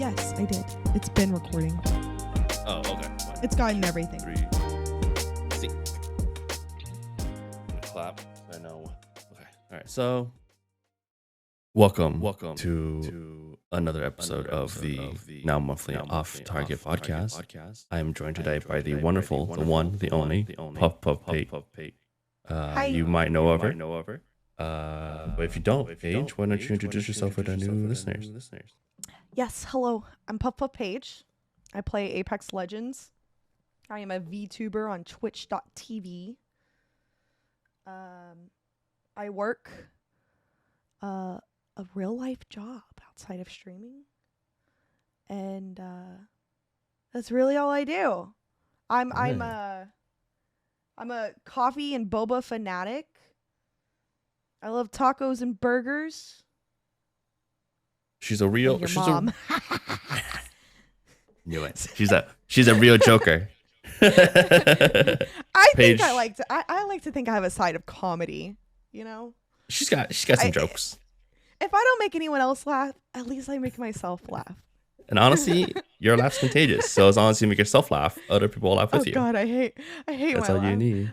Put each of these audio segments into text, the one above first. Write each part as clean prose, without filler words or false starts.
Yes, I did. It's been recording. Oh, okay. Fine. It's gotten everything. 3. See. Clap. I know. Okay. All right. So, welcome to another episode of the now monthly Off Target podcast. I am joined today by the wonderful, the one, the only PuffPuffPaige. Hi. You might know of her. But if you don't, Paige, why don't you introduce yourself for the new listeners? Yes, hello. I'm PuffPuffPaige. I play Apex Legends. I am a Vtuber on Twitch.tv. I work a real life job outside of streaming. And that's really all I do. I'm a coffee and boba fanatic. I love tacos and burgers. She's a real. Your mom. Knew it. She's a real joker. I think I like to think I have a side of comedy. You know. She's got some jokes. If I don't make anyone else laugh, at least I make myself laugh. And honestly, your laugh's contagious. So as long as you make yourself laugh, other people will laugh with you. Oh God, I hate. That's my all laugh. you need.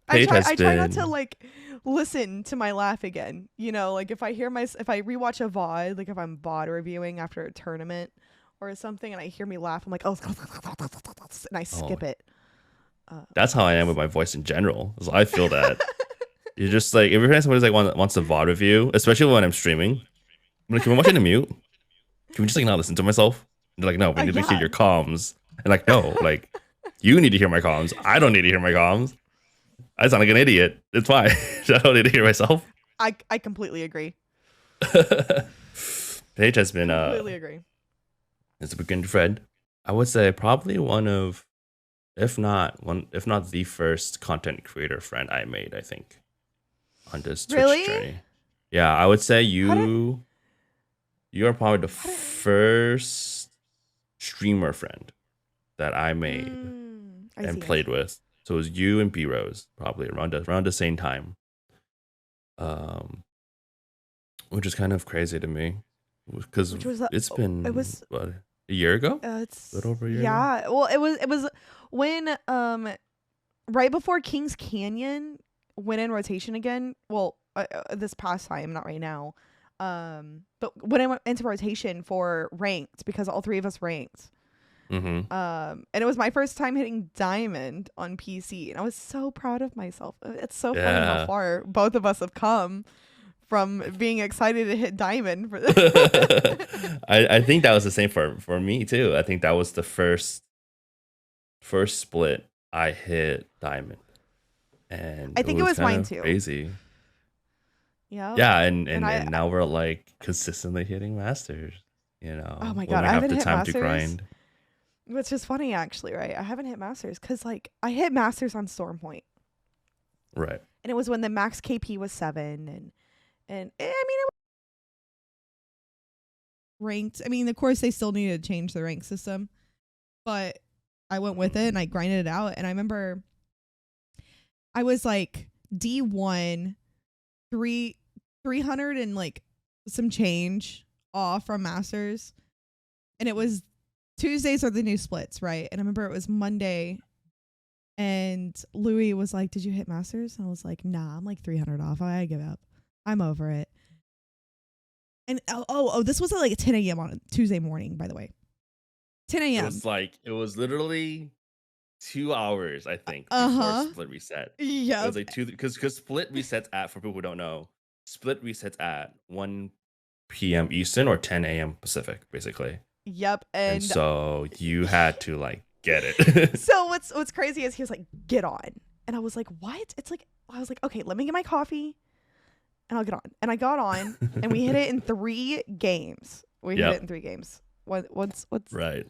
I try not to like listen to my laugh again. You know, like if I rewatch a VOD, like if I'm VOD reviewing after a tournament or something, and I hear me laugh, I'm like, oh, and I skip it. That's how I am with my voice in general. So I feel that. You're just like, every time somebody's like wants a VOD review, especially when I'm streaming, I'm like, can we watch it on mute? Can we just like not listen to myself? And they're like, no, we need to hear your comms. And like, no, like you need to hear my comms. I don't need to hear my comms. I sound like an idiot. It's fine. I don't need to hear myself. I completely agree. Paige has been completely agree. It's a good friend. I would say probably one of, if not the first content creator friend I made, I think, on this Twitch journey. Yeah, I would say you are probably the first streamer friend that I made and played with. So it was you and B Rose probably around the same time, which is kind of crazy to me because it's been what, a year ago. It's a little over a year. Yeah, ago? well, it was when right before Kings Canyon went in rotation again. Well, this past time, not right now. But when I went into rotation for ranked, because all three of us ranked. Mm-hmm. And it was my first time hitting diamond on PC, and I was so proud of myself. It's so funny how far both of us have come from being excited to hit diamond. For I think that was the same for me too. I think that was the first split I hit diamond, and I think it was mine too. Crazy. Yeah, and now we're like consistently hitting masters. You know, oh my God, I haven't hit time to grind. Which is funny, actually, right? I haven't hit Masters because, like, I hit Masters on Storm Point. Right. And it was when the max KP was 7. And I mean, it was ranked. I mean, of course, they still needed to change the rank system. But I went with it and I grinded it out. And I remember I was, like, D1, 300 and, like, some change off from Masters. And it was Tuesdays are the new splits, right? And I remember it was Monday and Louis was like, did you hit Masters? And I was like, nah, I'm like 300 off. I give up. I'm over it. And this was at like 10 a.m. on a Tuesday morning, by the way. 10 a.m. It was literally 2 hours, I think, before split reset. Yeah. It was like because split resets at, for people who don't know, split resets at 1 p.m. Eastern or 10 a.m. Pacific, basically. Yep. And so you had to like get it. So what's crazy is he was like, get on. And I was like, what? It's like, I was like, okay, let me get my coffee and I'll get on. And I got on and we hit it in 3 games. Hit it in 3 games. What's right.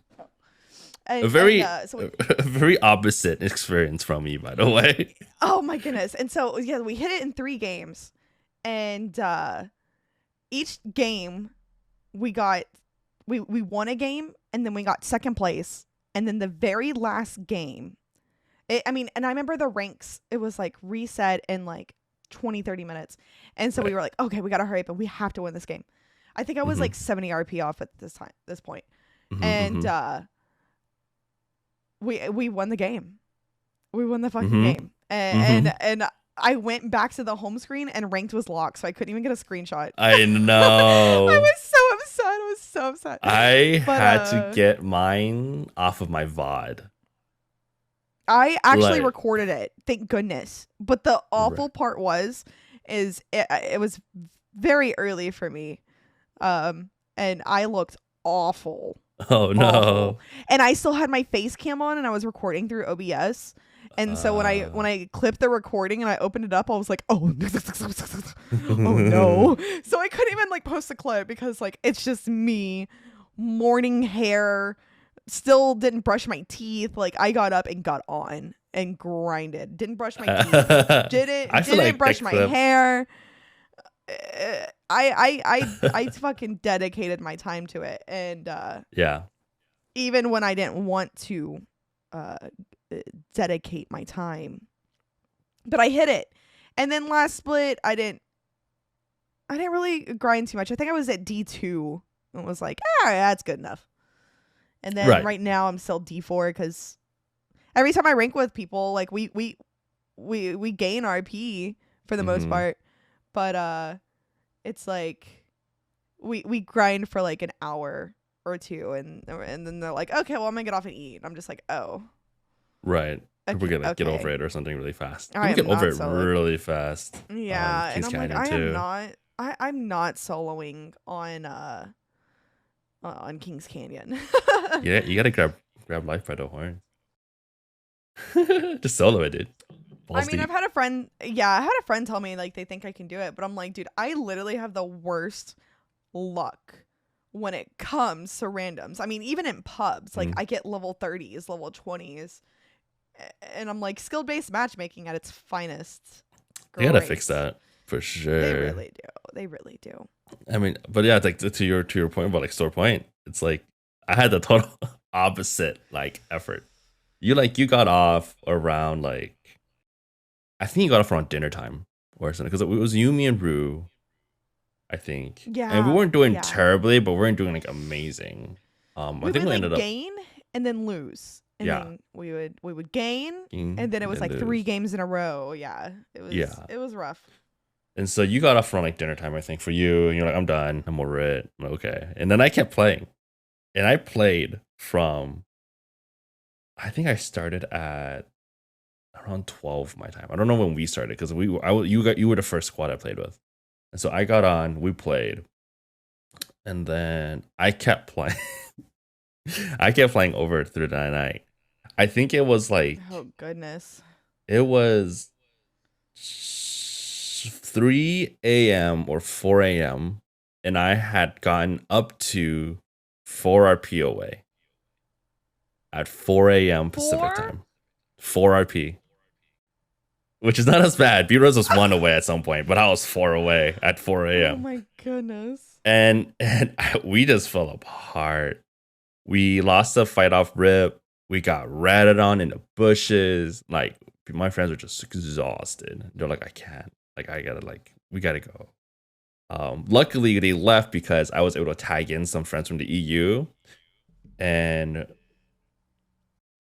And, a very opposite experience from me, by the way. Oh my goodness. And so yeah, we hit it in 3 games. And each game we won a game, and then we got second place, and then the very last game, and I remember the ranks, it was like reset in like 20-30 minutes, and so we were like, okay, we gotta hurry up and we have to win this game. I think I was like 70 RP off at this point. Mm-hmm, And we won the game. We won the fucking mm-hmm, game. And I went back to the home screen and ranked was locked, so I couldn't even get a screenshot. I know. I was so upset. I was so upset. I had to get mine off of my VOD. I actually recorded it, thank goodness. But the awful part is it was very early for me, and I looked awful. Oh no! Awful. And I still had my face cam on, and I was recording through OBS. And so when I clipped the recording and I opened it up, I was like, oh, oh no. So I couldn't even like post a clip because like it's just me, morning hair, still didn't brush my teeth. Like I got up and got on and grinded. Didn't brush my teeth. Didn't brush my hair. I fucking dedicated my time to it. And yeah. Even when I didn't want to dedicate my time, but I hit it. And then last split I didn't really grind too much. I think I was at D2 and was like, that's good enough. And then right now I'm still D4 because every time I rank with people, like we gain RP for the most part, but it's like we grind for like an hour or two, and then they're like, okay, well I'm gonna get off and eat. And I'm just like, oh. Right. Okay, we're gonna get over it or something really fast. We get over it really fast. Yeah, and I'm like, I'm not soloing on Kings Canyon. Yeah, you gotta grab life by the horn. Just solo it, dude. Balls deep. I've had a friend tell me like they think I can do it, but I'm like, dude, I literally have the worst luck when it comes to randoms. I mean, even in pubs, like I get level 30s, level 20s. And I'm like, skill-based matchmaking at its finest. They gotta fix that for sure. They really do. I mean, but yeah, like to your point about like store point, it's like I had the total opposite like effort. You got off around like, I think you got off around dinner time or something, because it was you, me, and Rue, I think. Yeah. And we weren't doing terribly, but we weren't doing like amazing. I think we ended up gain and then lose. And then we would gain, and then it was like 3 games in a row. Yeah. It was rough. And so you got off around like dinner time, I think, for you. And you're like, I'm done. I'm over it. I'm like, okay. And then I kept playing. And I played from, I think I started at around 12 my time. I don't know when we started, because you were the first squad I played with. And so I got on, we played. And then I kept playing. I kept playing over through the night. I think it was like, oh goodness, it was 3 a.m. or 4 a.m. and I had gotten up to 4 RP away at 4 a.m. Pacific time. 4 RP, which is not as bad. B-Rose was 1 away at some point, but I was 4 away at 4 a.m. Oh my goodness. And we just fell apart. We lost the fight off rip. We got ratted on in the bushes. Like, my friends were just exhausted. They're like, I can't. Like, we gotta go. Luckily, they left because I was able to tag in some friends from the EU. And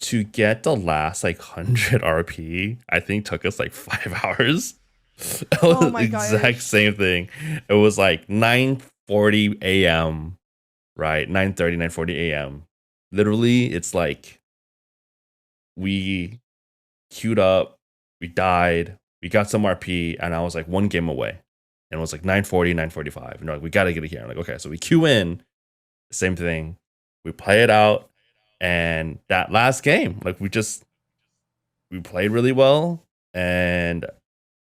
to get the last, like, 100 RP, I think took us, like, 5 hours. It was the exact same thing. It was, like, 9:40 a.m., right? 9:30, 9:40 a.m. Literally, it's like we queued up, we died, we got some RP, and I was like 1 game away. And it was like 9:40, 9:45. And they're like, we got to get it here. I'm like, okay. So we queue in, same thing. We play it out. And that last game, like we played really well and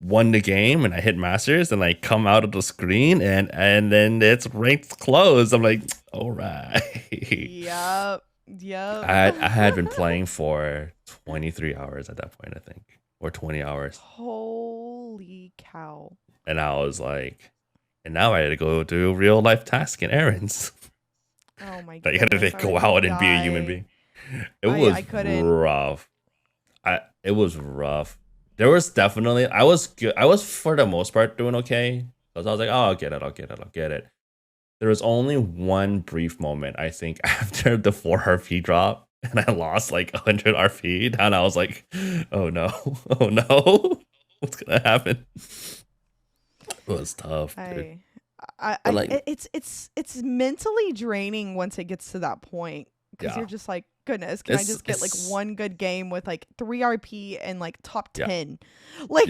won the game, and I hit Masters and I come out of the screen and then it's ranked closed. I'm like, all right. Yep. I had been playing for 23 hours at that point, I think, or 20 hours. Holy cow. And I was like, and now I had to go do real life tasks and errands. Oh my god. You had to go out and be a human being. It was rough. It was rough. There was definitely, I was good. I was for the most part doing okay, because I was like, oh, I'll get it. There was only one brief moment, I think, after the 4 RP drop, and I lost like 100 RP, and I was like, oh no, oh no, what's gonna happen? It was tough, dude. It's mentally draining once it gets to that point, because you're just like, goodness, can I just get like one good game with like 3 RP and like top 10? Like,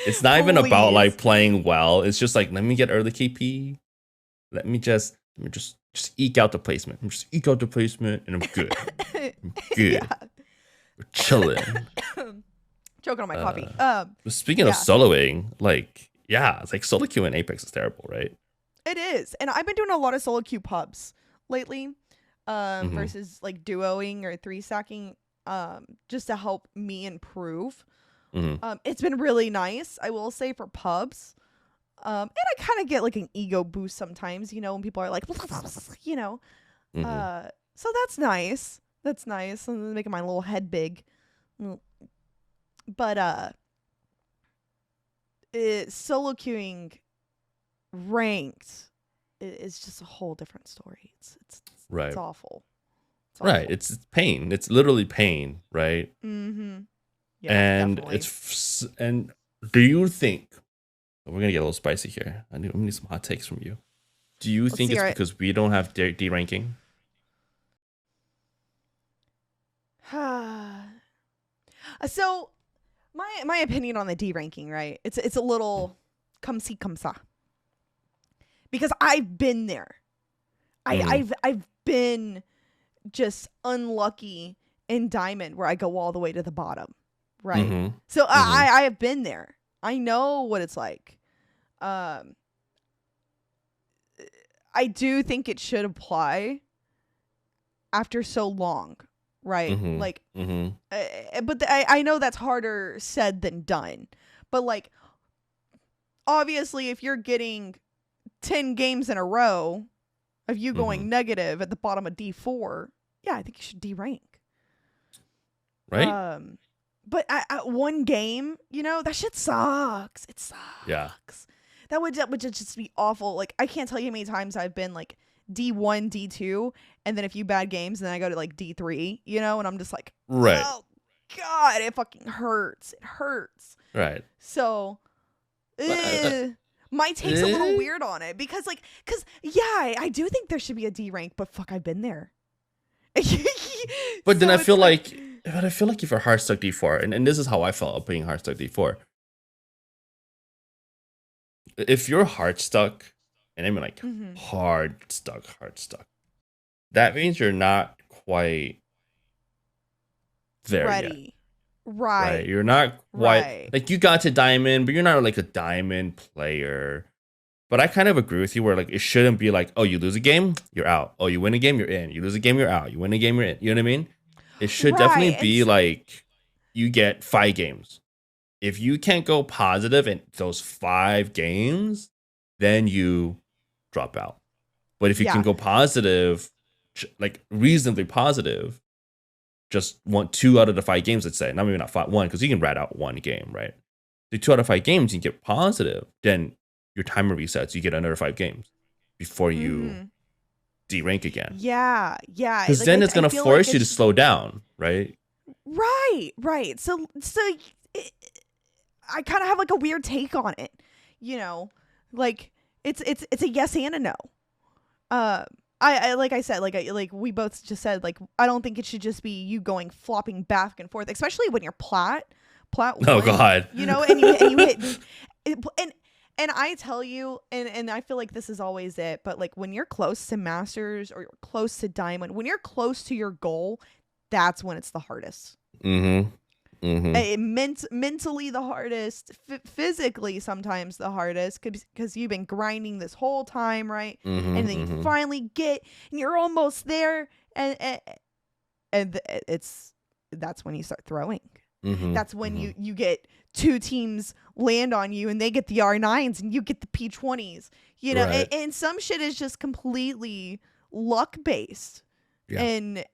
it's not even about like playing well. It's just like, let me get early KP. Let me just eke out the placement. I'm just eke out the placement, and I'm good. I'm good. We're chilling. Choking on my coffee. Speaking of soloing, like, it's like solo queue in Apex is terrible, right? It is, and I've been doing a lot of solo queue pubs lately, versus like duoing or 3-stacking, just to help me improve. It's been really nice, I will say, for pubs. And I kind of get like an ego boost sometimes, you know, when people are like, you know, so that's nice. That's nice. And making my little head big. But, solo queuing ranked is just a whole different story. It's awful. It's awful. Right. It's pain. It's literally pain. Right. Yeah, and definitely. And do you think, we're gonna get a little spicy here. I'm gonna need some hot takes from you. Do you think it's because we don't have D ranking? So, my opinion on the D ranking, right? It's a little comme ci comme ça, because I've been there. I've been just unlucky in Diamond, where I go all the way to the bottom, right? So I have been there. I know what it's like. I do think it should apply after so long, right? Like, but I know that's harder said than done. But like, obviously, if you're getting 10 games in a row of you going negative at the bottom of D4, I think you should D rank. Right. But at one game, you know, that shit sucks. It sucks. Yeah. That would just be awful. Like, I can't tell you how many times I've been like D1, D2, and then a few bad games, and then I go to like D3, you know, and I'm just like, oh God, it fucking hurts. It hurts. Right. So, my take's a little weird on it, because I do think there should be a D rank, but fuck, I've been there. But then I feel like if you're hard stuck D4, and this is how I felt being hard stuck D4. If you're hard stuck, and I mean like hard stuck, that means you're not quite there yet. Right. You're not quite like, you got to diamond, but you're not like a diamond player. But I kind of agree with you, where like, it shouldn't be like, oh, you lose a game, you're out. Oh, you win a game, you're in. You lose a game, you're out. You win a game, you're in. You know what I mean? It should definitely be like, you get 5 games. If you can't go positive in those 5 games, then you drop out. But if you can go positive, like reasonably positive, just want 2 out of the 5 games, let's say. Not maybe not 1, because you can rat out 1 game, right? The 2 out of 5 games, you get positive, then your timer resets. You get another 5 games before you D-rank again. Yeah. Because then it's going to force you to slow down, right? Right. So I kind of have like a weird take on it, you know, like it's a yes and a no. I like I said, like we both just said, like, I don't think it should just be you going flopping back and forth, especially when you're plat oh one, God, you know, and you hit and I tell you, and I feel like this is always it, but like, when you're close to Masters or you're close to Diamond, when you're close to your goal, that's when it's the hardest. Mentally the hardest, physically sometimes the hardest, because you've been grinding this whole time, right? And then you finally get, and you're almost there, and that's when you start throwing. That's when you get 2 teams land on you, and they get the R9s and you get the P20s, you know. And some shit is just completely luck based and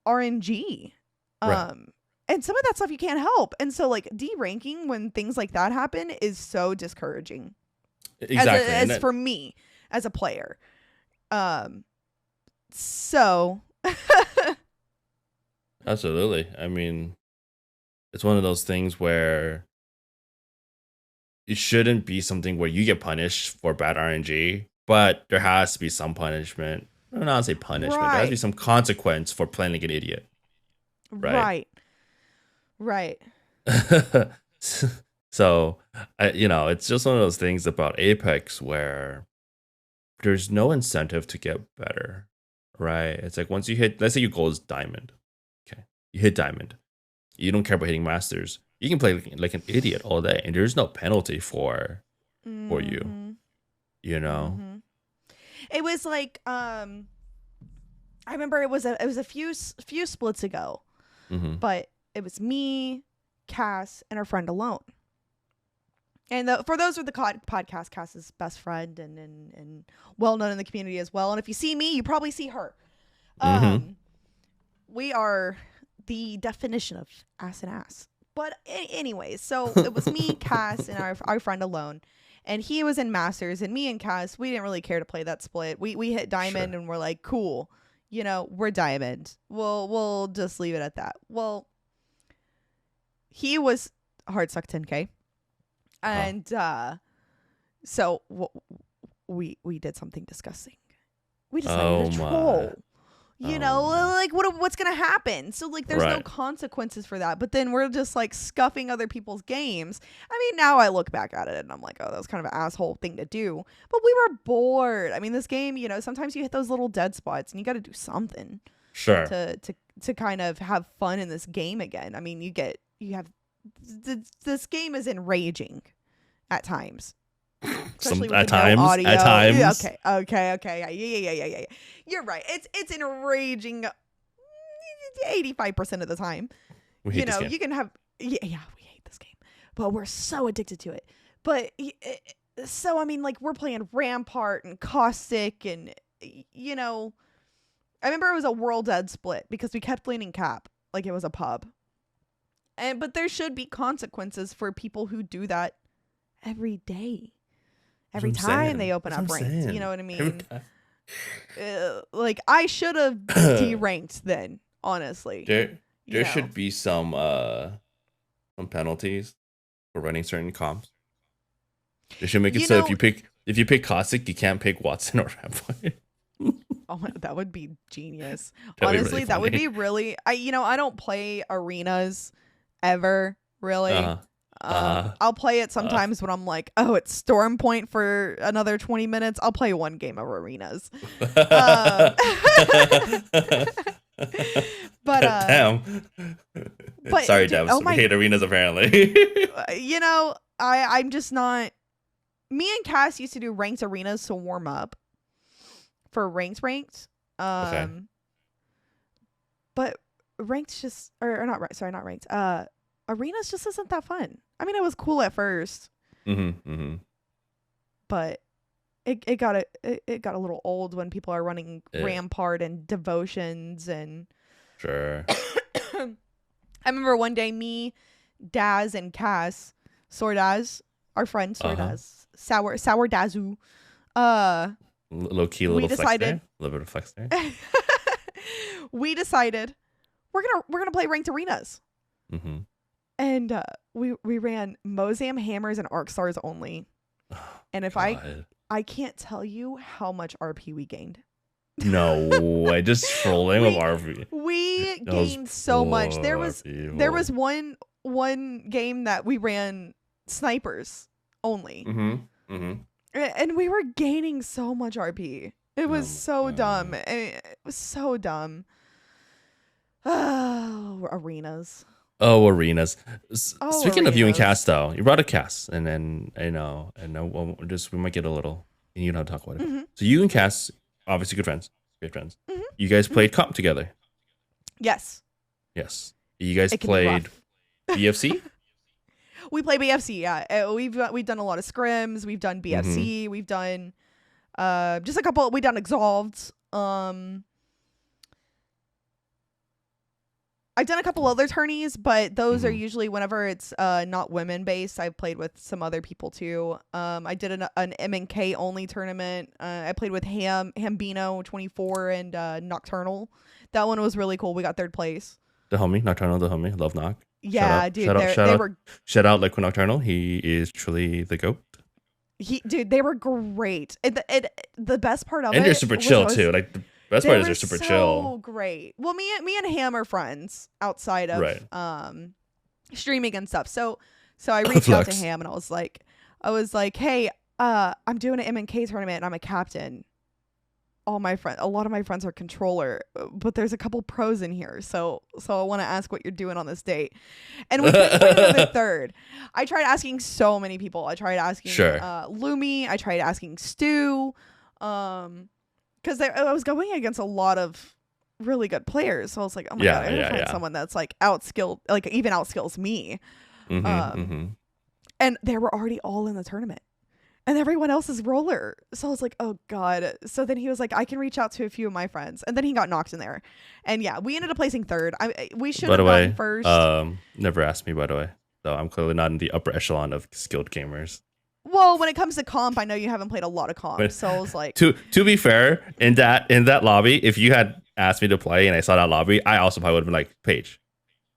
RNG. And some of that stuff you can't help. And so like, D-ranking when things like that happen is so discouraging. Exactly. As for me. as a player. So Absolutely. I mean, it's one of those things where it shouldn't be something where you get punished for bad RNG, but there has to be some punishment. I don't know how to say punishment. There has to be some consequence for playing like an idiot. Right. So, it's just one of those things about Apex where there's no incentive to get better, right? It's like once you hit, let's say your goal is diamond. Okay. You hit diamond. You don't care about hitting masters. You can play like an idiot all day, and there's no penalty for you. You know? Mm-hmm. It was like I remember it was a few splits ago, but it was me, Cass, and our friend Alone. And for those with the podcast, Cass is best friend and well known in the community as well. And if you see me, you probably see her. We are the definition of ass and ass. But anyways, so it was me, Cass, and our friend Alone. And he was in Masters, and me and Cass, we didn't really care to play that split. We hit Diamond, and we're like, cool. We're Diamond. We'll just leave it at that. Well, he was hard suck 10K. And so we did something disgusting. We decided to troll. Like what's gonna happen? So like there's no consequences for that. But then we're just like scuffing other people's games. I mean, now I look back at it and I'm like, oh, that was kind of an asshole thing to do. But we were bored. I mean, this game, sometimes you hit those little dead spots and you got to do something. Sure. To kind of have fun in this game again. I mean, this game is enraging at times. Especially with no audio. At times. Okay. Yeah. You're right. It's enraging 85% of the time. We hate this game. You can have we hate this game. But we're so addicted to it. But so I mean, like we're playing Rampart and Caustic and I remember it was a world dead split because we kept leaning cap like it was a pub. But there should be consequences for people who do that every day. Every time they open up ranked. You know what I mean? Like, I should have deranked then, honestly. There should be some penalties for running certain comps. They should make it so if you pick Caustic, you can't pick Watson or Rampart. Oh, that would be genius. Honestly, really that would be really... I don't play arenas ever, really. I'll play it sometimes when I'm like, oh, it's Storm Point for another 20 minutes. I'll play one game of arenas. But damn. But sorry, Devs. We hate arenas apparently. I'm just not. Me and Cass used to do ranked arenas to warm up for ranked. Okay. But ranked just not ranked. Arenas just isn't that fun. I mean, it was cool at first, but it got a little old when people are running Rampart and Devotions and. Sure. I remember one day me, Daz, and Cass, Sordaz, our friend Sordaz, Sour Dazu, low key, a little flex there. A little bit of flex there. We decided we're gonna play ranked arenas. And we ran Mozam hammers and arc stars only. And if I can't tell you how much RP we gained. No, I just trolling with RP. We gained so much. There was one game that we ran snipers only. And we were gaining so much RP. It was so dumb. It was so dumb. Oh, arenas. Oh, arenas. Speaking of you and Cass, though, you brought a Cass, and then we might get a little, and you know how to talk about it. So you and Cass, obviously great friends. You guys played comp together. Yes. You guys played BFC. We play BFC. Yeah, we've done a lot of scrims. We've done BFC. We've done just a couple. We've done Exalved. I've done a couple other tourneys, but those are usually whenever it's not women based. I've played with some other people too. I did an M&K only tournament. I played with Hambino 24 and Nocturnal. That one was really cool. We got 3rd place. The homie, Nocturnal, the homie. Love Noc. Yeah, dude. Shout out Liquid Nocturnal. He is truly the GOAT. They were great. The best part of it. And they're super chill too. Like the best part is they're super chill. Oh, great. Well, me and Ham are friends outside of streaming and stuff. So I reached out to Ham and I was like, hey, I'm doing an M&K tournament and I'm a captain. A lot of my friends are controller, but there's a couple pros in here. So I want to ask what you're doing on this date. And we put the 3rd. I tried asking so many people. I tried asking Lumi. I tried asking Stu. Because I was going against a lot of really good players. So I was like, oh my God, I gotta find someone that's like outskilled, like even outskills me. And they were already all in the tournament. And everyone else is roller. So I was like, oh God. So then he was like, I can reach out to a few of my friends. And then he got knocked in there. And yeah, we ended up placing 3rd. We should have gone first. Never asked me, by the way. So I'm clearly not in the upper echelon of skilled gamers. Well, when it comes to comp, I know you haven't played a lot of comp. So I was like, to be fair, in that lobby, if you had asked me to play and I saw that lobby, I also probably would have been like, Paige,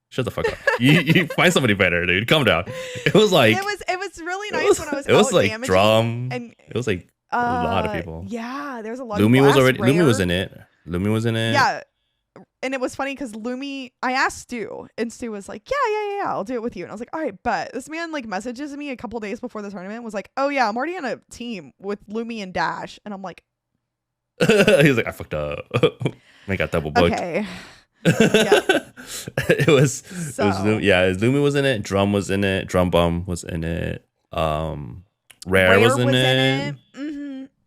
shut the fuck up. you find somebody better, dude. Calm down. It was like it was really nice when I was. It was like damaging, drum, and it was like a lot of people. Yeah, there was a lot. Lumi of Lumi was in it. Lumi was in it. Yeah, and it was funny because Lumi. I asked Stu, and Stu was like, "Yeah, I'll do it with you." And I was like, "All right, but this man like messages me a couple days before the tournament. Was like, "Oh yeah, I'm already on a team with Lumi and Dash," and I'm like, he's like, "I fucked up. I got double booked." Okay. It was Lumi was in it, Drum was in it, Drum Bum was in it, Rare was in it.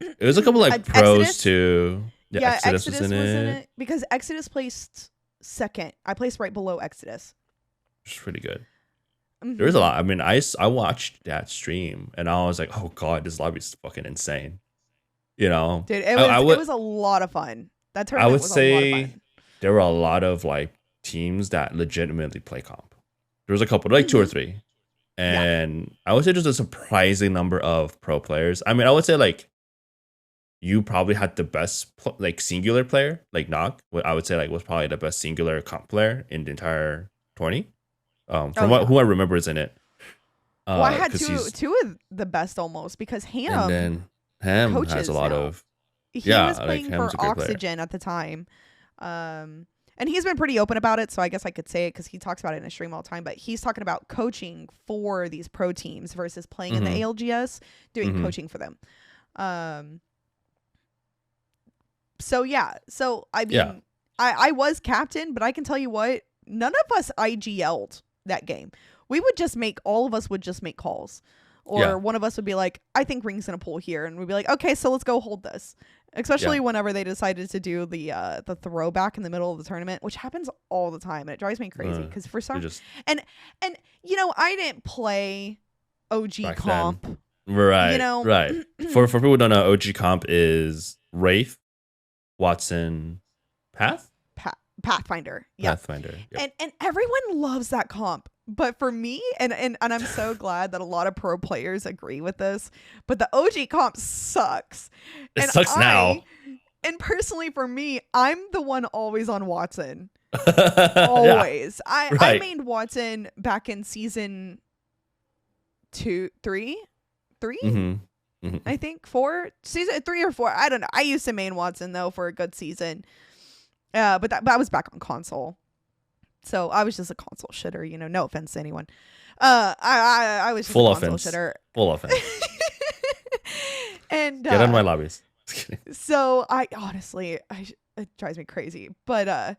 It was a couple like pros Exodus? Too. Yeah, Exodus was in it because Exodus placed 2nd. I placed right below Exodus. Which is pretty good. There was a lot. I mean, I watched that stream and I was like, oh God, this lobby is fucking insane. You know, dude, it was a lot of fun. That tournament was a lot of fun. There were a lot of like teams that legitimately play comp. There was a couple, like 2 or 3. And I would say there's a surprising number of pro players. I mean, I would say like you probably had the best like singular player, like Noc. What I would say like was probably the best singular comp player in the entire tourney. Who I remember is in it. Well, I had two of the best almost because Ham. And then Ham has a lot of. He was playing for Oxygen at the time. And he's been pretty open about it, so I guess I could say it because he talks about it in a stream all the time. But he's talking about coaching for these pro teams versus playing in the ALGS, doing coaching for them. So I mean, I was captain, but I can tell you what, none of us IGL'd that game. All of us would just make calls. Or one of us would be like, I think Ring's gonna pull here, and we'd be like, okay, so let's go hold this. Especially whenever they decided to do the throwback in the middle of the tournament, which happens all the time, and it drives me crazy because for some and you know, I didn't play OG back comp, then. Right? You know, right. For people who don't know, OG comp is Wraith, Watson, Pathfinder, Pathfinder, and everyone loves that comp. But for me, and I'm so glad that a lot of pro players agree with this, but the OG comp sucks. It sucks now. And personally, for me, I'm the one always on Watson. Always. I mained Watson back in season 3, I think 4, season 3 or 4. I don't know. I used to main Watson though for a good season. But I was back on console. So I was just a console shitter, you know, no offense to anyone. I was just full a console offense. Shitter. Full offense. And get on my lobbies. So I honestly, it drives me crazy. But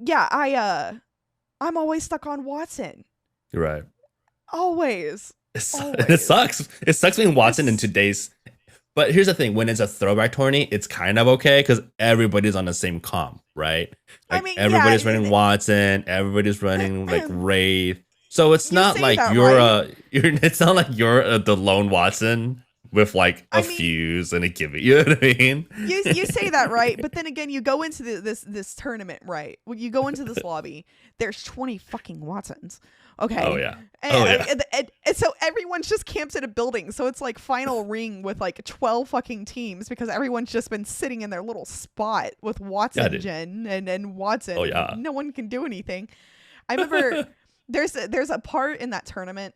I'm always stuck on Watson. You're right. Always. It sucks. It sucks being Watson in today's. But here's the thing: when it's a throwback tourney, it's kind of okay because everybody's on the same comp, right? Like I mean, everybody's running Watson, everybody's running like Wraith. So it's not like it's not like you're the lone Watson with like a fuse and a gimme. You know what I mean? You say that, right? But then again, you go into this tournament, right? When you go into this lobby, there's 20 fucking Watsons. Okay. Oh yeah. And so everyone's just camped at a building. So it's like final ring with like 12 fucking teams because everyone's just been sitting in their little spot with Watson Jen and Watson. Oh yeah. No one can do anything. I remember there's a part in that tournament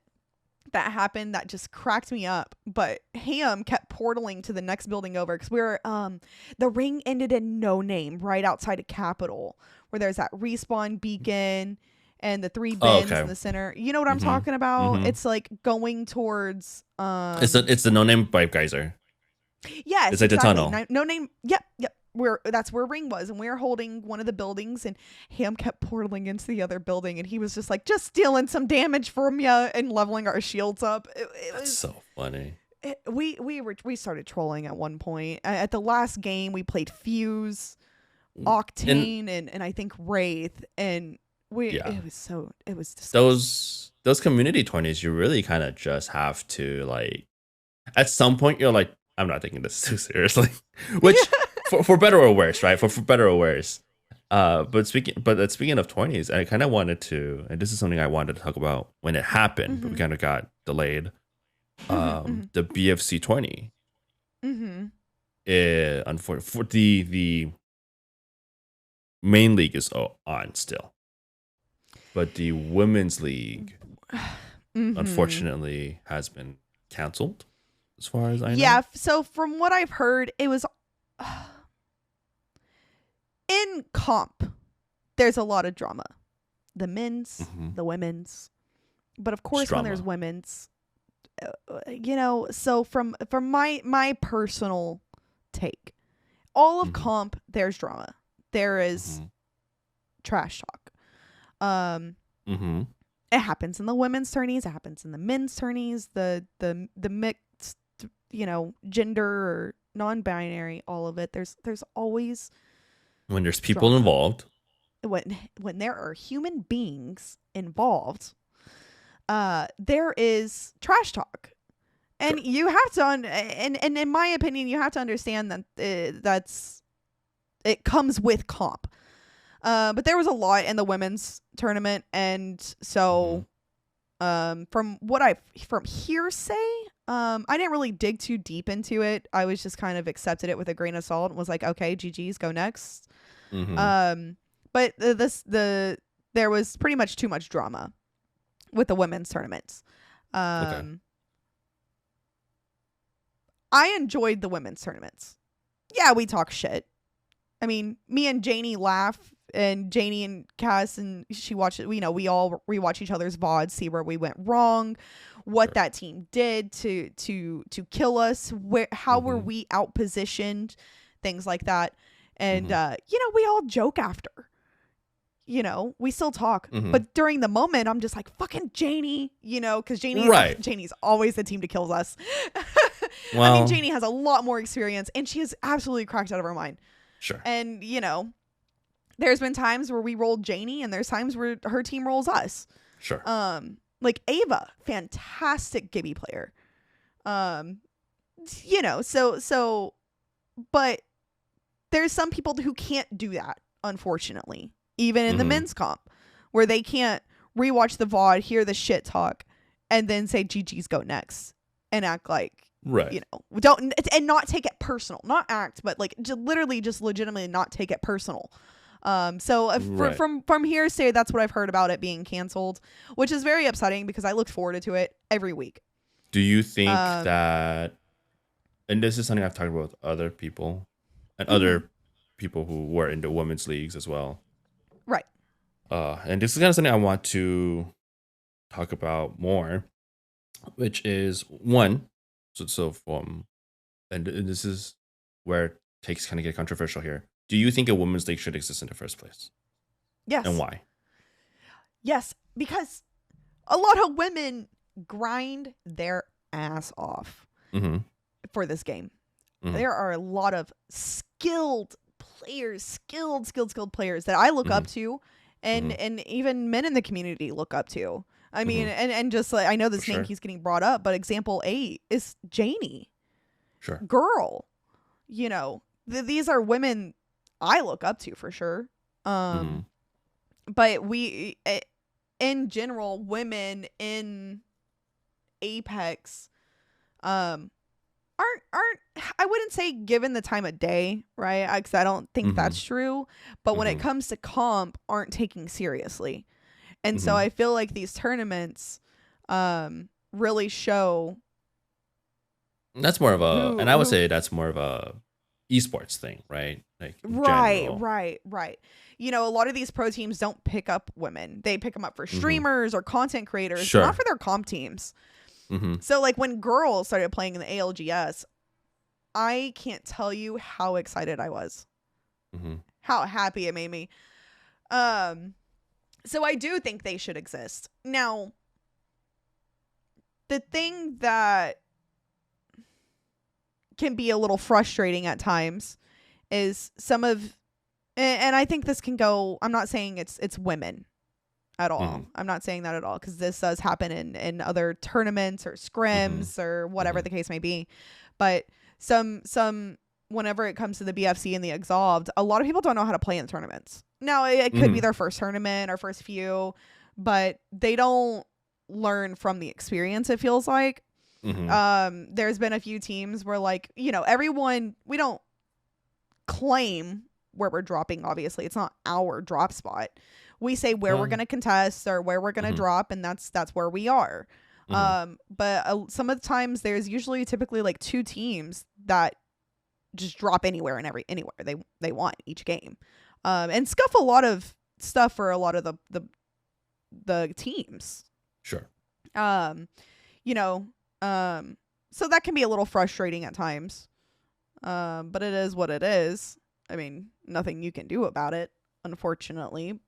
that happened that just cracked me up, but Ham kept portaling to the next building over because we were the ring ended in No Name right outside of Capitol, where there's that respawn beacon and the 3 bins in the center. You know what I'm talking about? It's like going towards it's the No Name Pipe Geyser. Yes, it's like the tunnel. No Name. Yep. That's where Ring was, and we were holding one of the buildings, and Ham kept portaling into the other building, and he was just like, just stealing some damage from you and leveling our shields up. That's so funny. We started trolling at one point. At the last game, we played Fuse, Octane, and I think Wraith, and it was disgusting. Those community tourneys, you really kind of just have to like. At some point, you're like, I'm not taking this too seriously, which. For better or worse, right? For better or worse. But speaking of tourneys, I kind of wanted to, and this is something I wanted to talk about when it happened, but we kind of got delayed. The BFC 20. Unfortunately, the main league is on still, but the women's league, unfortunately, has been canceled. As far as I know. Yeah. So from what I've heard, it was. In comp, there's a lot of drama. The men's, the women's, but of course when there's women's, so from my personal take, all of comp, there's drama. There is trash talk. It happens in the women's tourneys. It happens in the men's tourneys. The mixed, gender or non-binary, all of it. There's always. When there's people involved, when there are human beings involved, there is trash talk, and you have to and in my opinion, you have to understand that it comes with comp. But there was a lot in the women's tournament, and so from hearsay, I didn't really dig too deep into it. I was just kind of accepted it with a grain of salt and was like, okay, GG's, go next. But there was pretty much too much drama with the women's tournaments. I enjoyed the women's tournaments. Yeah, we talk shit. I mean, me and Janie laugh, and Janie and Cass, and she watched it. We all rewatch each other's VODs, see where we went wrong, what that team did to kill us, how were we outpositioned, things like that. And we all joke after. We still talk, but during the moment, I'm just like, fucking Janie, because Janie's always the team to kill us. Well, I mean, Janie has a lot more experience, and she is absolutely cracked out of her mind. Sure. And there's been times where we rolled Janie, and there's times where her team rolls us. Sure. Like Ava, fantastic Gibby player. But there's some people who can't do that, unfortunately, even in the men's comp, where they can't rewatch the VOD, hear the shit talk, and then say GG's, go next, and act like, don't, and not take it personal, not act, but like literally just legitimately not take it personal. From hearsay, that's what I've heard about it being canceled, which is very upsetting because I look forward to it every week. Do you think that, and this is something I've talked about with other people and other people who were in the women's leagues as well. Right. And this is kind of something I want to talk about more, which is one, and this is where it takes kind of get controversial here. Do you think a women's league should exist in the first place? Yes. And why? Yes, because a lot of women grind their ass off for this game. There are a lot of skilled players that I look up to, and even men in the community look up to. I mean, and just like, I know this name keeps getting brought up, but example 8 is Janie. Sure. girl. You know, these are women I look up to for sure. But in general, women in Apex aren't I wouldn't say given the time of day, right? Because I don't think that's true. But when it comes to comp, aren't taken seriously. And so I feel like these tournaments really show. That's more of a, and I would say that's more of a esports thing, right? Like Right. You know, a lot of these pro teams don't pick up women. They pick them up for streamers or content creators, not for their comp teams. So like when girls started playing in the ALGS, I can't tell you how excited I was. How happy it made me. So I do think they should exist. Now, the thing that can be a little frustrating at times is some of, and I think this can go, I'm not saying it's women at all. I'm not saying that at all, because this does happen in other tournaments or scrims or whatever the case may be. But some whenever it comes to the BFC and the Exalted, a lot of people don't know how to play in tournaments. Now, it could be their first tournament or first few, but they don't learn from the experience, it feels like. There's been a few teams where, like, you know, everyone, we don't claim where we're dropping, obviously. It's not our drop spot. We say where we're going to contest or where we're going to drop, and that's where we are. But some of the times there's usually typically like two teams that just drop anywhere and anywhere they want each game. And scuff a lot of stuff for a lot of the teams. Sure. You know, so that can be a little frustrating at times. But it is what it is. I mean, nothing you can do about it, unfortunately.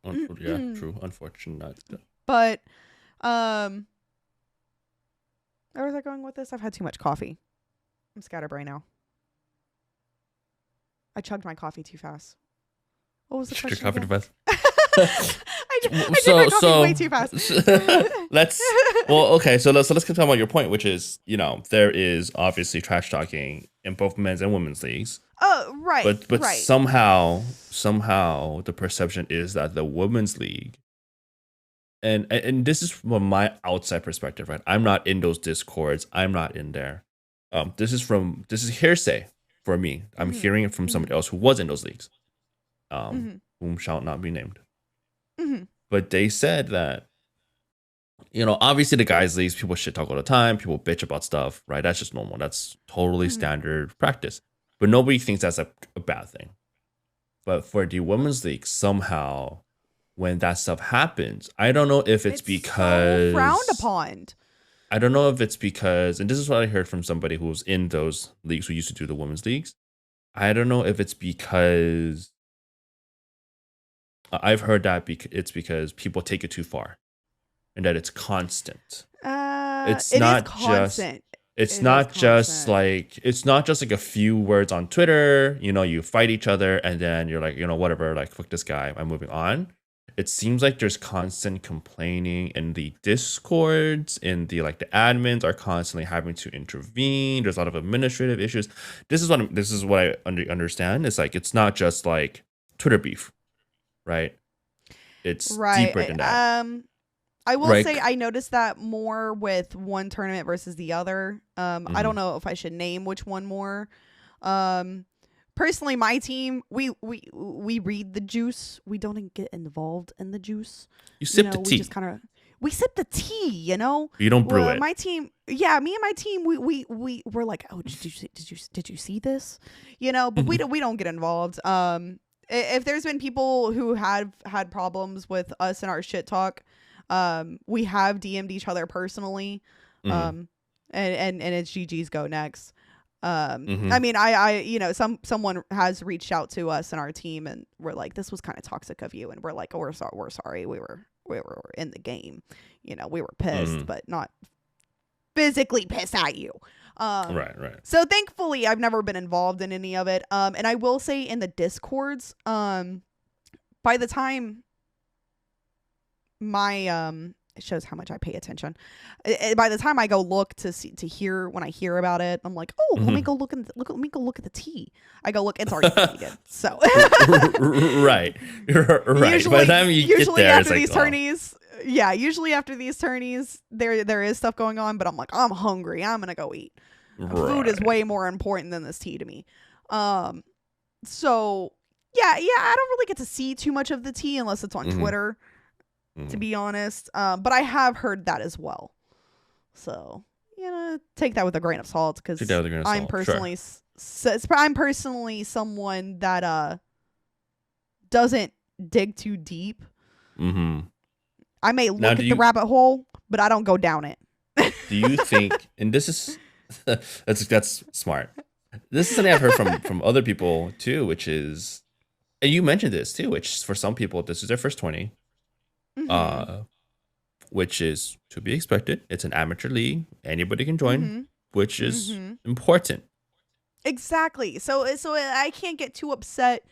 Yeah, true. Unfortunate. But where was I going with this? I've had too much coffee. I'm scatterbrained now. I chugged my coffee too fast. What was the question? Your coffee too fast? I did my coffee way too fast. So let's continue about your point, which is, you know, there is obviously trash talking in both men's and women's leagues. Right. But right. somehow the perception is that the women's league, and this is from my outside perspective, right? I'm not in those discords. I'm not in there. This is hearsay for me. I'm hearing it from somebody else who was in those leagues, whom shall not be named. But they said that, you know, obviously the guys' leagues, people shit talk all the time. People bitch about stuff, right? That's just normal. That's totally standard practice. But nobody thinks that's a bad thing. But for the women's league, somehow, when that stuff happens, I don't know if it's because... so frowned upon. I don't know if it's because... And this is what I heard from somebody who was in those leagues who used to do the women's leagues. I don't know if it's because... I've heard that it's because people take it too far. And that it's constant. It's not just like a few words on Twitter. You know, you fight each other and then you're like, you know, whatever, like, fuck this guy, I'm moving on. It seems like there's constant complaining in the discords, in the, like, the admins are constantly having to intervene. There's a lot of administrative issues. This is what I understand. It's like, it's not just like Twitter beef, right? It's deeper than that. I will say I noticed that more with one tournament versus the other. I don't know if I should name which one more. Personally, my team, we read the juice. We don't get involved in the juice. You sip the tea. We sip the tea, you know? You don't brew it. My team, yeah, me and my team, we're like, oh, did you see this? You know, but we don't get involved. If there's been people who have had problems with us and our shit talk, we have DM'd each other personally, and it's GG's go next. I mean, I you know, someone has reached out to us and our team, and we're like, this was kind of toxic of you, and we're like, oh, we're sorry, we were in the game, you know, we were pissed, but not physically pissed at you. Right. So thankfully, I've never been involved in any of it. And I will say in the discords, by the time my it shows how much I pay attention. By the time I go look to hear when I hear about it, I'm like, oh, let me go look at the tea. I go look, it's already completed. So right. Usually, by the time you get there, after it's these like, tourneys, yeah, usually after these tourneys, there is stuff going on, but I'm like, I'm hungry. I'm gonna go eat. Food is way more important than this tea to me. So yeah, I don't really get to see too much of the tea unless it's on Twitter, to be honest. But I have heard that as well. So, take that with a grain of salt, because I'm personally I'm personally someone that doesn't dig too deep. I may look at the rabbit hole, but I don't go down it. Do you think, and this is that's smart. This is something I've heard from other people too, which is, and you mentioned this too, which for some people this is their first 20, which is to be expected. It's an amateur league; anybody can join, which is important. Exactly. So I can't get too upset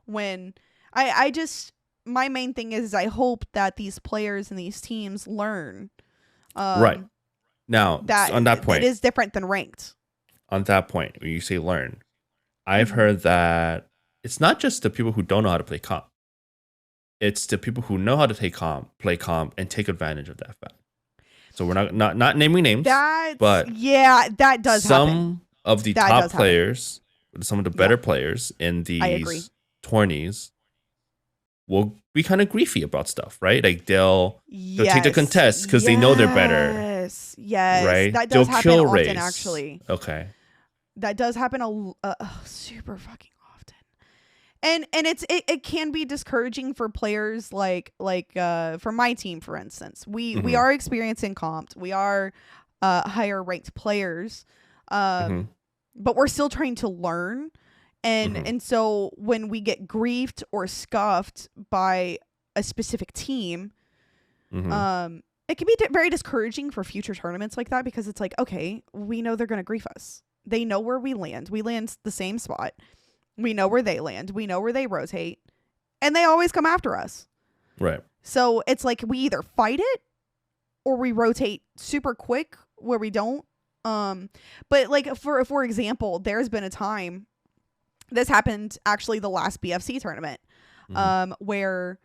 when I just, my main thing is I hope that these players and these teams learn. Right. Now, that on that point, it is different than ranked. On that point, when you say learn, I've heard that it's not just the people who don't know how to play comp. It's the people who know how to play comp, and take advantage of that fact. So we're not naming names, but yeah, that does happen. Some of the top players, some of the better players in these tourneys will be kind of griefy about stuff, right? Like they'll take the contest because they know they're better. Yes, right. That does happen often, race. actually. Okay, that does happen super fucking often, and it can be discouraging for players like for my team, for instance. We are experiencing comped. We are higher ranked players, but we're still trying to learn. And so when we get griefed or scuffed by a specific team, it can be very discouraging for future tournaments like that, because it's like, okay, we know they're going to grief us. They know where we land. We land the same spot. We know where they land. We know where they rotate. And they always come after us. Right. So it's like we either fight it or we rotate super quick where we don't. But like for example, there's been a time, this happened actually the last BFC tournament, where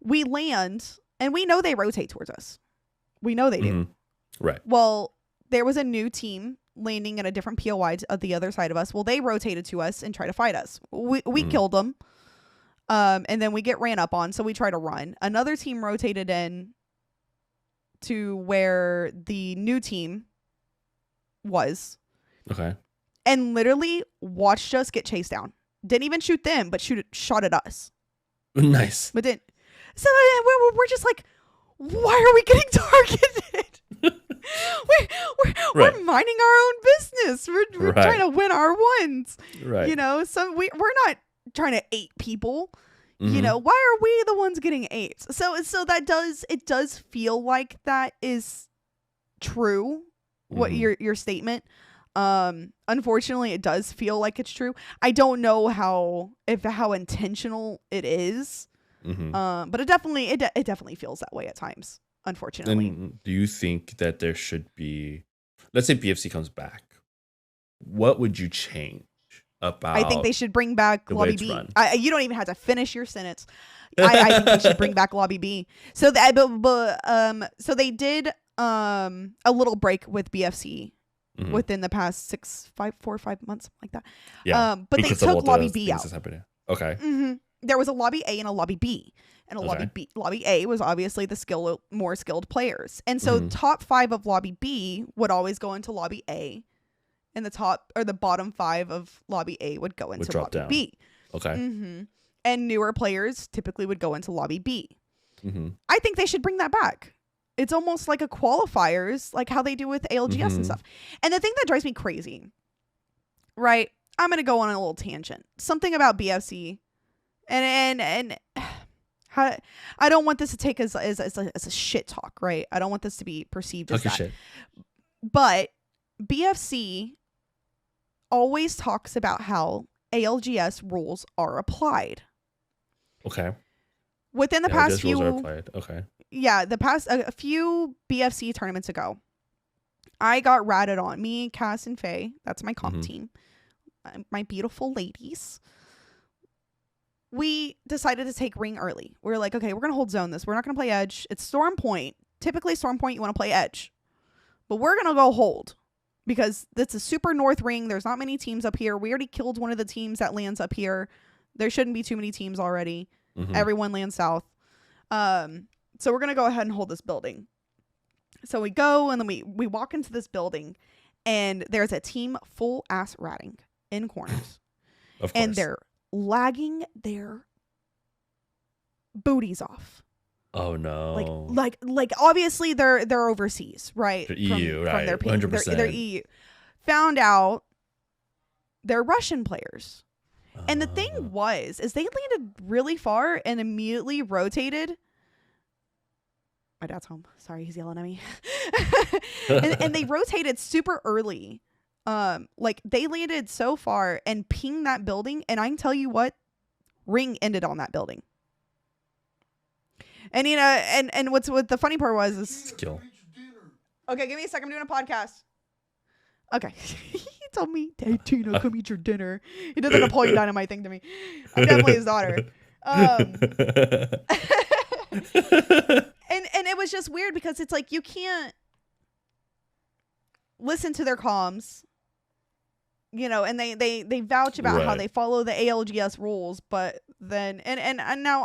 we land and we know they rotate towards us. We know they do. Right. Well, there was a new team landing at a different POI at the other side of us. Well, they rotated to us and tried to fight us. We killed them. And then we get ran up on, so we try to run. Another team rotated in to where the new team was. Okay. And literally watched us get chased down. Didn't even shoot them, but shot at us. Nice. But didn't. So we're just like, why are we getting targeted? we're minding our own business. We're trying to win our ones. Right. So we're not trying to ate people. Why are we the ones getting ate? So it does feel like that is true. What your statement. Unfortunately, it does feel like it's true. I don't know how intentional it is. But it definitely feels that way at times, unfortunately. And do you think that there should be, let's say BFC comes back, what would you change about? I think they should bring back Lobby B. You don't even have to finish your sentence. I think they should bring back Lobby B. So so they did a little break with BFC within the past 4 or 5 months, like that. Yeah. But they took Lobby B out. Okay. There was a Lobby A and a Lobby B. And Lobby A was obviously the more skilled players. And so top 5 of Lobby B would always go into Lobby A. And the bottom 5 of Lobby A would go into Lobby B. Okay. And newer players typically would go into Lobby B. I think they should bring that back. It's almost like a qualifiers, like how they do with ALGS and stuff. And the thing that drives me crazy, right? I'm going to go on a little tangent. Something about BFC. And I don't want this to take as a shit talk, right? I don't want this to be perceived as that. Shit. But BFC always talks about how ALGS rules are applied. Okay. within the Yeah, past those rules are few, applied. Okay. yeah, the past a few BFC tournaments ago, I got ratted on. Me, Cass, and Faye, that's my comp team, my beautiful ladies. We decided to take ring early. We were like, okay, we're going to hold zone this. We're not going to play edge. It's Storm Point. Typically, Storm Point, you want to play edge. But we're going to go hold because it's a super north ring. There's not many teams up here. We already killed one of the teams that lands up here. There shouldn't be too many teams already. Everyone lands south. So we're going to go ahead and hold this building. So we go and then we walk into this building and there's a team full ass ratting in corners. Of course. And they're lagging their booties off. Oh no! Like obviously they're overseas, right? They're EU, right? From their 100%. They're EU. Found out they're Russian players, and the thing is they landed really far and immediately rotated. My dad's home. Sorry, he's yelling at me. and they rotated super early. Like they landed so far and pinged that building, and I can tell you what, ring ended on that building. And you know, and what the funny part was is skill. Okay, give me a second. I'm doing a podcast. Okay, he told me, "Hey Tina, come eat your dinner." He did the Napoleon Dynamite thing to me. I'm definitely his daughter. And it was just weird because it's like you can't listen to their comms. You know, and they vouch about how they follow the ALGS rules, but then and now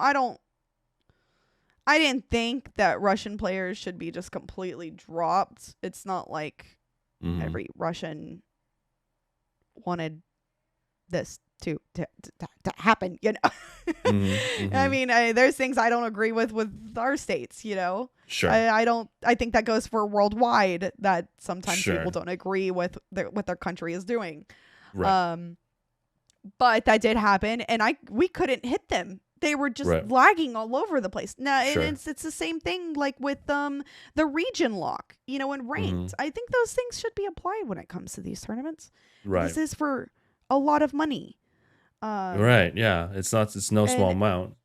I didn't think that Russian players should be just completely dropped. It's not like every Russian wanted this to happen, you know. I mean, there's things I don't agree with our states, you know. Sure. I think that goes for worldwide, that sometimes people don't agree with what their country is doing. Right. But that did happen, and we couldn't hit them. They were just lagging all over the place. Now, and it's the same thing like with the region lock, you know, and ranked. I think those things should be applied when it comes to these tournaments. Right. This is for a lot of money. Right. Yeah. It's no small amount.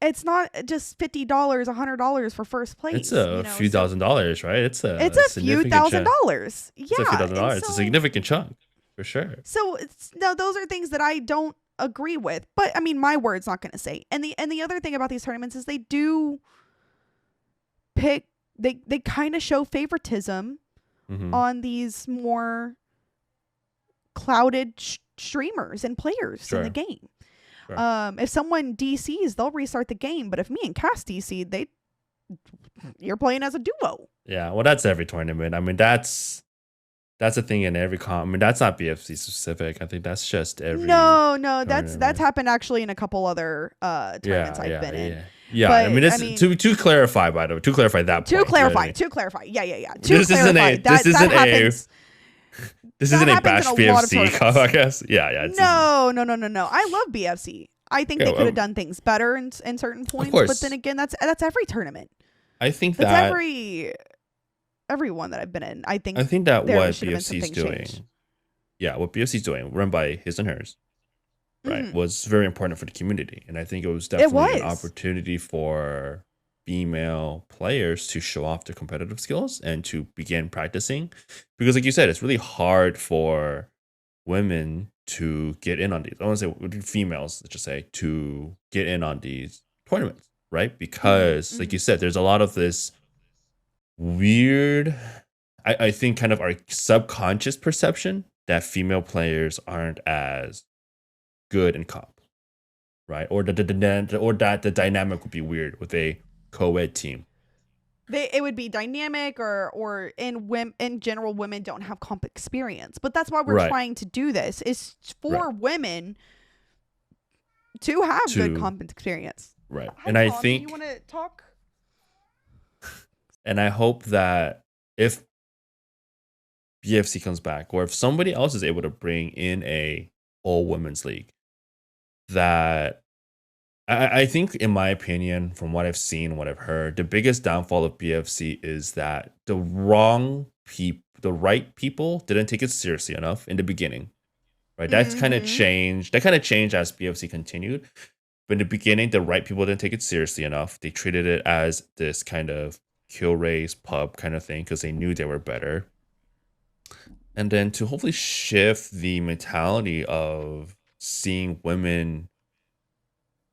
It's not just $50, $100 for first place. It's a few $1,000s, right? It's a few $1,000. Yeah. It's a few $1,000. It's a significant chunk for sure. So those are things that I don't agree with, but I mean, my word's not going to say. And the other thing about these tournaments is they do pick, they kind of show favoritism on these more clouded streamers and players in the game. If someone DCs, they'll restart the game, but if me and Cass DC, you're playing as a duo. Yeah, well, that's every tournament. I mean, that's a thing in every comp. I mean, that's not BFC specific. I think that's just every. No, that's happened actually in a couple other tournaments I've been in. Yeah, but, I mean, to clarify, by the way, to clarify that point. To clarify. Yeah. This isn't a bash BFC podcast. Yeah. No. I love BFC. I think they could have done things better in certain points. But then again, that's every tournament. I think that's every one that I've been in. I think that what BFC is doing. Yeah, what BFC is doing, run by His and Hers, right, was very important for the community. And I think it was definitely an opportunity for female players to show off their competitive skills and to begin practicing. Because like you said, it's really hard for women to get in on these. I want to say females, let's just say, to get in on these tournaments, right? Because like you said, there's a lot of this weird, I think kind of our subconscious perception that female players aren't as good in comp, right? Or that the dynamic would be weird with a co-ed team. It would be dynamic, or in general, women don't have comp experience. But that's why we're trying to do this, is for women to have good comp experience. Right. Hi, and Tom, I think you want to talk? And I hope that if BFC comes back, or if somebody else is able to bring in a all women's league, that I think, in my opinion, from what I've seen, what I've heard, the biggest downfall of BFC is that the right people didn't take it seriously enough in the beginning, right? That's kind of changed. That kind of changed as BFC continued. But in the beginning, the right people didn't take it seriously enough. They treated it as this kind of kill race pub kind of thing because they knew they were better. And then to hopefully shift the mentality of seeing women,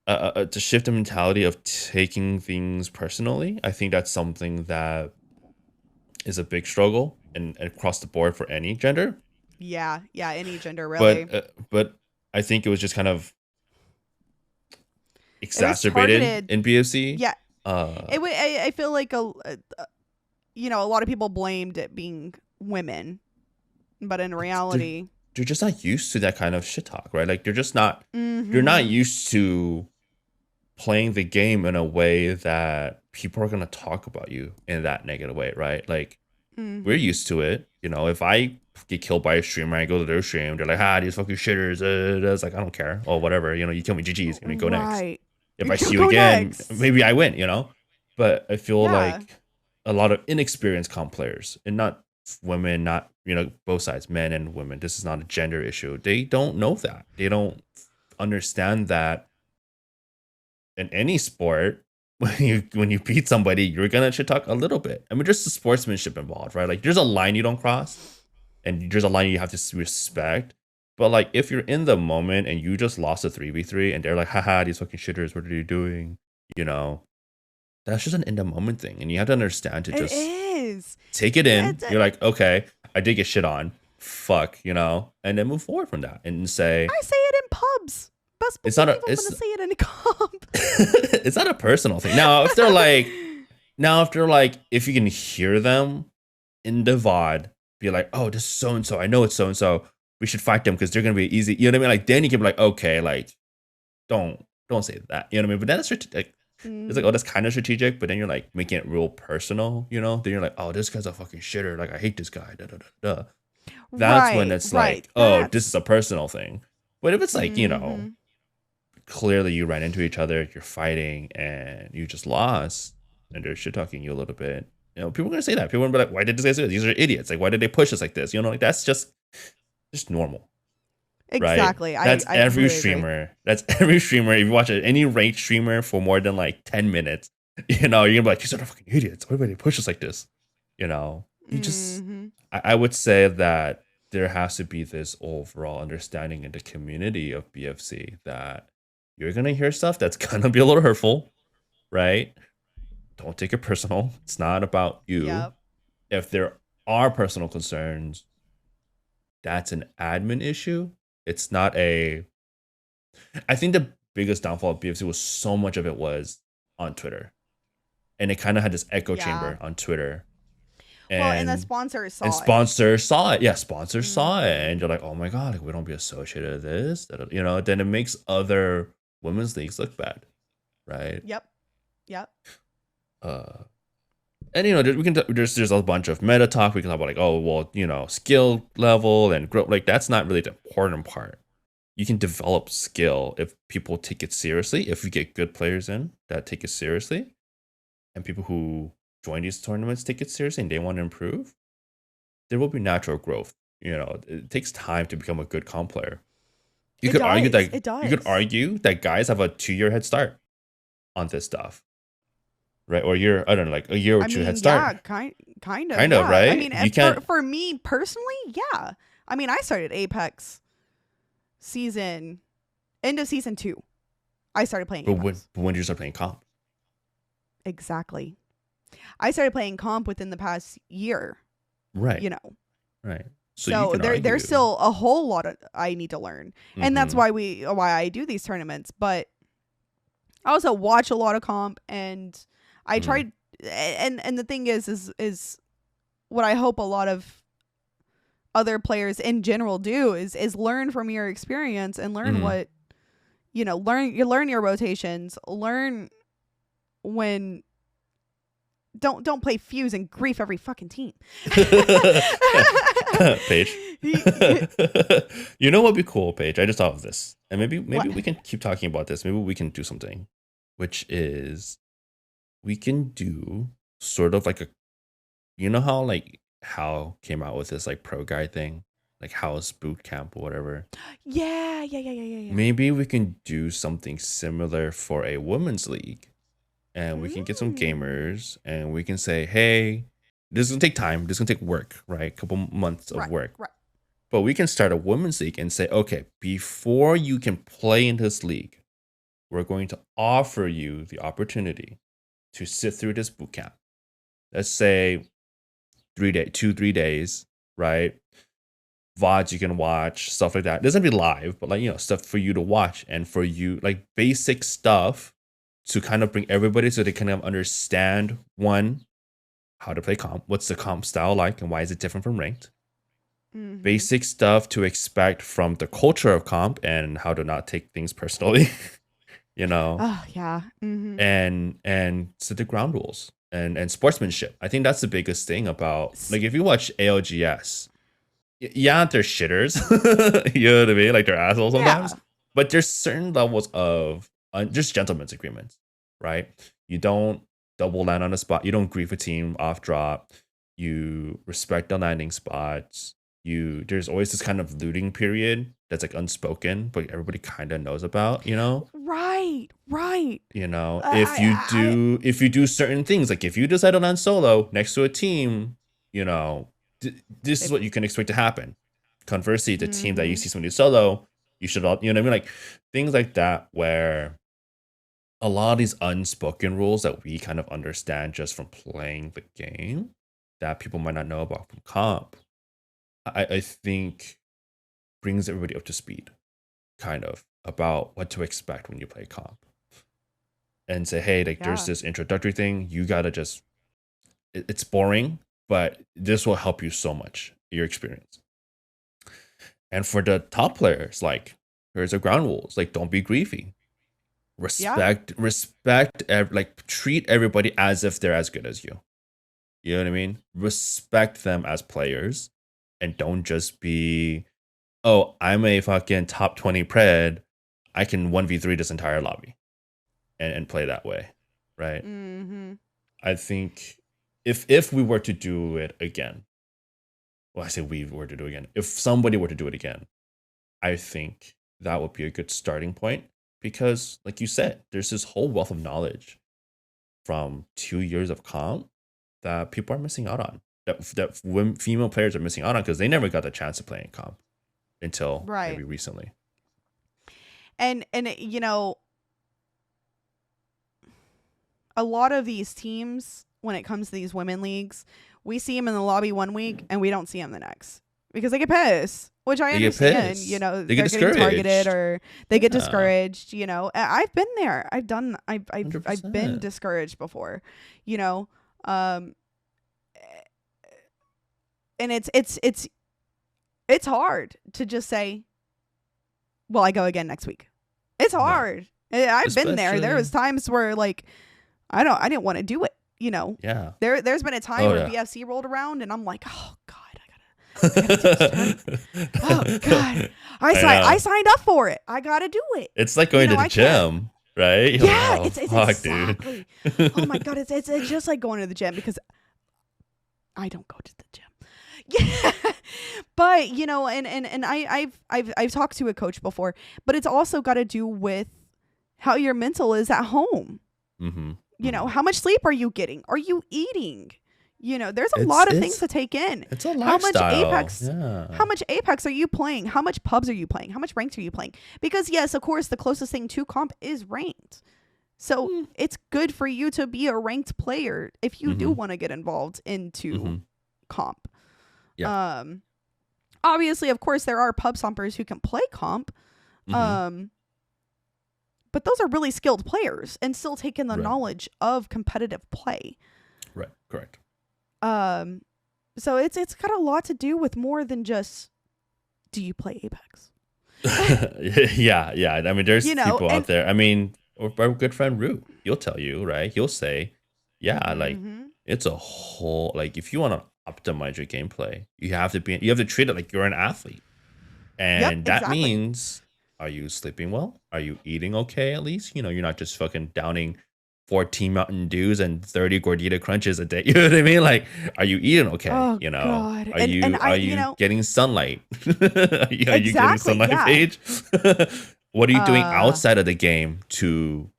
to shift the mentality of taking things personally, I think that's something that is a big struggle and across the board for any gender. Yeah, any gender really. But I think it was just kind of exacerbated in BFC. Yeah, I feel like a lot of people blamed it being women, but in reality, they're just not used to that kind of shit talk, right? Like they're just not. You're not used to playing the game in a way that people are gonna talk about you in that negative way, right? Like we're used to it. If I get killed by a streamer, I go to their stream, they're like, these fucking shitters. It's like, I don't care. Or whatever. You kill me, GG's. Go next. If I see you again, maybe I win, But I feel like a lot of inexperienced comp players, and not women, not, both sides, men and women. This is not a gender issue. They don't know that. They don't understand that in any sport, when you beat somebody, you're gonna shit talk a little bit. I mean, there's the sportsmanship involved, right? Like there's a line you don't cross, and there's a line you have to respect. But like if you're in the moment and you just lost a 3v3 and they're like, haha, these fucking shitters, what are you doing? That's just an in the moment thing. And you have to understand to just take it in. You're like, okay, I did get shit on. Fuck, and then move forward from that and say, I say it in pubs. It's not I'm gonna say it in a comp. It's not a personal thing. Now, if they're like, if you can hear them in the VOD, be like, oh, this is so and so. I know it's so and so. We should fight them because they're gonna be easy. You know what I mean? Like then you can be like, okay, like don't say that. You know what I mean? But then it's like it's like, oh, that's kind of strategic. But then you're like making it real personal. Then you're like, oh, this guy's a fucking shitter. Like I hate this guy. Da, da, da, da. That's when it's like, oh, this is a personal thing. But if it's like clearly you ran into each other, you're fighting, and you just lost, and they're shit talking you a little bit. People are gonna say that. People are gonna be like, why did this guy say this? These are idiots. Like, why did they push us like this? Like that's just normal. Exactly. Right? That's every streamer. Agree. That's every streamer. If you watch any ranked streamer for more than like 10 minutes, you're gonna be like, these are the fucking idiots. Why would they push us like this? You just I would say that there has to be this overall understanding in the community of BFC that you're going to hear stuff that's going to be a little hurtful, right? Don't take it personal. It's not about you. Yep. If there are personal concerns, that's an admin issue. It's not I think the biggest downfall of BFC was so much of it was on Twitter. And it kind of had this echo chamber on Twitter. And the sponsors saw it. Yeah, sponsors saw it. And you're like, oh my God, like, we don't be associated with this. Then it makes other women's leagues look bad, right? Yep. And we can there's a bunch of meta talk. We can talk about like, oh well, skill level and growth. Like that's not really the important part. You can develop skill if people take it seriously. If you get good players in that take it seriously, and people who join these tournaments take it seriously and they want to improve, there will be natural growth. It takes time to become a good comp player. You could argue that guys have a 2-year head start on this stuff, right? Or I don't know, like a year or two head start. Yeah, kind of, right? I mean, for me personally, yeah. I mean, I started Apex end of season 2. I started playing Apex. But when did you start playing comp? Exactly. I started playing comp within the past year. Right. Right. So there's still a whole lot of I need to learn. And that's why I do these tournaments. But I also watch a lot of comp, and I tried and the thing is what I hope a lot of other players in general do is learn from your experience and learn what learn your rotations, learn when don't play Fuse and grief every fucking team. Paige. You know what'd be cool, Paige? I just thought of this. And maybe we can keep talking about this. Maybe we can do something, which is we can do sort of like how came out with this like pro guide thing. like house boot camp or whatever. Yeah. Maybe we can do something similar for a women's league, and we can get some gamers, and we can say, hey, this is gonna take time. This is gonna take work, right? A couple months of work. Right. But we can start a women's league and say, okay, before you can play in this league, we're going to offer you the opportunity to sit through this boot camp. Let's say 3 days, right? VODs you can watch, stuff like that. It doesn't be live, but like, you know, stuff for you to watch and for you, like basic stuff to kind of bring everybody so they kind of understand, one, how to play comp, what's the comp style like, and why is it different from ranked. Basic stuff to expect from the culture of comp and how to not take things personally. You know. Oh yeah. And set the ground rules and sportsmanship. I think that's the biggest thing about, like, if you watch ALGS, yeah, they're shitters. You know what I mean? Like, they're assholes sometimes. Yeah. But there's certain levels of just gentlemen's agreements, right? You don't double land on a spot. You don't grief a team off drop. You respect the landing spots. There's always this kind of looting period that's like unspoken, but everybody kind of knows about, you know? Right. You know, if you do certain things, like if you decide to land solo next to a team, you know, this is what you can expect to happen. Conversely, the team that you see somebody solo, you should all, you know what I mean? Like things like that, where a lot of these unspoken rules that we kind of understand just from playing the game that people might not know about from comp, I think brings everybody up to speed, kind of, about what to expect when you play comp. And say, hey, like there's this introductory thing. You gotta just, it's boring, but this will help you so much, your experience. And for the top players, like, here's the ground rules. Like, don't be griefy. Respect, like, treat everybody as if they're as good as you. You know what I mean? Respect them as players. And don't just be, oh, I'm a fucking top 20 pred. I can 1v3 this entire lobby and play that way, right? I think if we were to do it again, well, I say we were to do it again. If somebody were to do it again, I think that would be a good starting point, because, like you said, there's this whole wealth of knowledge from 2 years of comp that people are missing out on. That female players are missing out on because they never got the chance to play in comp until maybe recently. And you know, a lot of these teams, when it comes to these women leagues, we see them in the lobby one week and we don't see them the next because they get pissed, which I understand. You know, they're getting targeted or they get discouraged. You know, I've been there. I've been discouraged before. You know, and it's hard to just say, well, I go again next week. It's hard. I've been there. There was times where, like, I didn't want to do it, you know. Yeah. There's been a time where BFC rolled around and I'm like, oh God, I gotta do this. Oh God. I signed up for it. I gotta do it. It's like going to the gym, right? Yeah, it's exactly. Dude. Oh my God, it's just like going to the gym, because I don't go to the gym. Yeah, but you know, and I've talked to a coach before, but it's also got to do with how your mental is at home. You know, how much sleep are you getting? Are you eating? You know, there's a lot of things to take in. It's a lifestyle. How much Apex are you playing? How much pubs are you playing? How much ranked are you playing? Because yes, of course, the closest thing to comp is ranked. So it's good for you to be a ranked player if you do want to get involved into comp. Yeah. Obviously, of course, there are pub stompers who can play comp. But those are really skilled players and still take in the knowledge of competitive play. Right. Correct. So it's got a lot to do with more than just, do you play Apex? Yeah. I mean, there's people out there. I mean, our good friend Rue, he'll tell you, right? He'll say, like, it's a whole, like, if you want to optimize your gameplay, you have to treat it like you're an athlete. And that means, are you sleeping well? Are you eating okay at least? You know, you're not just fucking downing 14 Mountain Dews and 30 Gordita Crunches a day. You know what I mean? Like, are you eating okay? Oh, you know, God. are you getting sunlight? Are you getting sunlight, yeah. Paige? What are you doing outside of the game to